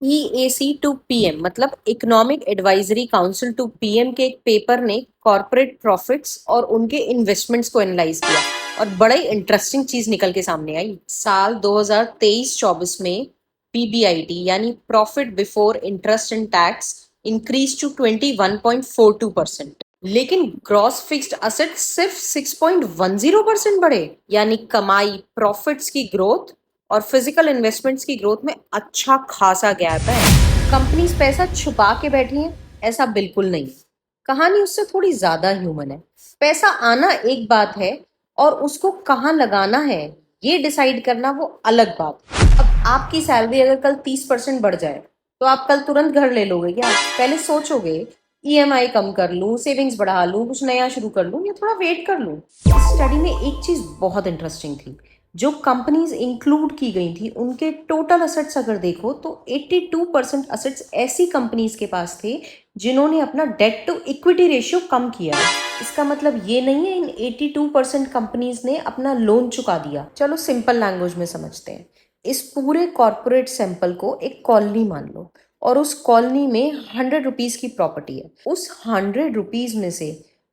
EAC to PM मतलब economic advisory council to PM के एक पेपर ने कॉर्पोरेट प्रॉफिट्स और उनके इन्वेस्टमेंट्स को एनालाइज किया और बड़ा ही इंटरेस्टिंग चीज निकल के सामने आई। साल 2023-24 में पीबीआईटी यानी profit before interest and tax increase to 21.42%, लेकिन ग्रॉस फिक्स्ड असेट सिर्फ 6.10% बढ़े। यानी कमाई प्रॉफिट्स की ग्रोथ और फिजिकल इन्वेस्टमेंट्स की ग्रोथ में अच्छा खासा गैप है। कंपनीज पैसा छुपा के बैठी हैं, ऐसा बिल्कुल नहीं। कहानी उससे थोड़ी ज्यादा ह्यूमन है। पैसा आना एक बात है और उसको कहाँ लगाना है ये डिसाइड करना वो अलग बात। अब आपकी सैलरी अगर कल 30% बढ़ जाए तो आप कल तुरंत घर ले लोगे क्या? पहले सोचोगे ईएमआई कम कर लूं, सेविंग्स बढ़ा लूं, कुछ नया शुरू कर लूं या थोड़ा वेट कर लूं। इस स्टडी में एक चीज बहुत इंटरेस्टिंग थी। जो कंपनीज इंक्लूड की गई थी उनके टोटल असेट्स अगर देखो तो 82% असेट्स ऐसी कंपनीज के पास थे जिन्होंने अपना डेट टू इक्विटी रेशियो कम किया है। इसका मतलब ये नहीं है इन 82% कंपनीज ने अपना लोन चुका दिया। चलो सिंपल लैंग्वेज में समझते हैं। इस पूरे कॉर्पोरेट सैंपल को एक कॉलोनी मान लो और उस कॉलोनी में 100 रुपीज की प्रॉपर्टी है। उस 100 रुपीज में से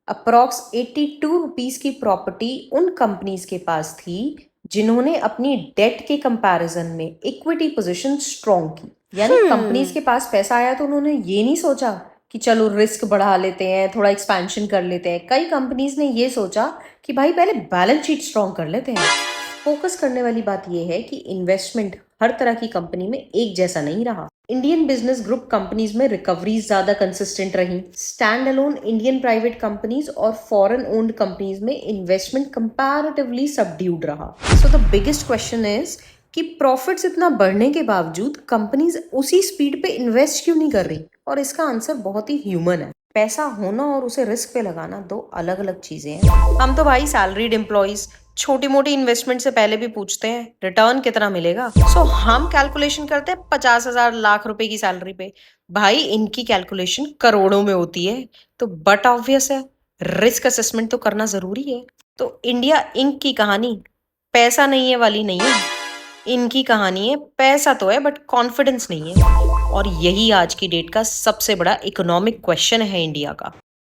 अप्रॉक्स 82 रुपीज की प्रॉपर्टी उन कंपनीज के पास थी जिन्होंने अपनी डेट के कंपैरिजन में इक्विटी पोजीशन स्ट्रॉन्ग की। यानी कंपनीज के पास पैसा आया तो उन्होंने ये नहीं सोचा कि चलो रिस्क बढ़ा लेते हैं, थोड़ा एक्सपेंशन कर लेते हैं। कई कंपनीज ने ये सोचा कि भाई पहले बैलेंस शीट स्ट्रॉन्ग कर लेते हैं। फोकस करने वाली बात यह है कि इन्वेस्टमेंट हर तरह की कंपनी में एक जैसा नहीं रहा। इंडियन बिजनेस ग्रुप कंपनीज में रिकवरीज ज्यादा कंसिस्टेंट रही। Stand alone Indian private companies और फॉरेन ओन्ड कंपनीज में इन्वेस्टमेंट कंपैरेटिवली सबड्यूड रहा। So the biggest question is कि प्रॉफिट्स इतना बढ़ने के बावजूद कंपनीज उसी स्पीड पे इन्वेस्ट क्यों नहीं कर रही? और इसका आंसर बहुत ही ह्यूमन है। पैसा होना और उसे रिस्क पे लगाना दो अलग अलग चीजें हैं। हम तो भाई सैलरीड एम्प्लॉइज छोटी मोटी इन्वेस्टमेंट से पहले भी पूछते हैं रिटर्न कितना मिलेगा। सो हम कैलकुलेशन करते हैं 50,000 लाख रुपए की सैलरी पे। भाई इनकी कैलकुलेशन करोड़ों में होती है। तो बट ऑब्वियस है रिस्क असेसमेंट तो करना जरूरी है। तो इंडिया इंक की कहानी पैसा नहीं है वाली नहीं है। इनकी कहानी है पैसा तो है बट कॉन्फिडेंस नहीं है। और यही आज की डेट का सबसे बड़ा इकोनॉमिक क्वेश्चन है इंडिया का।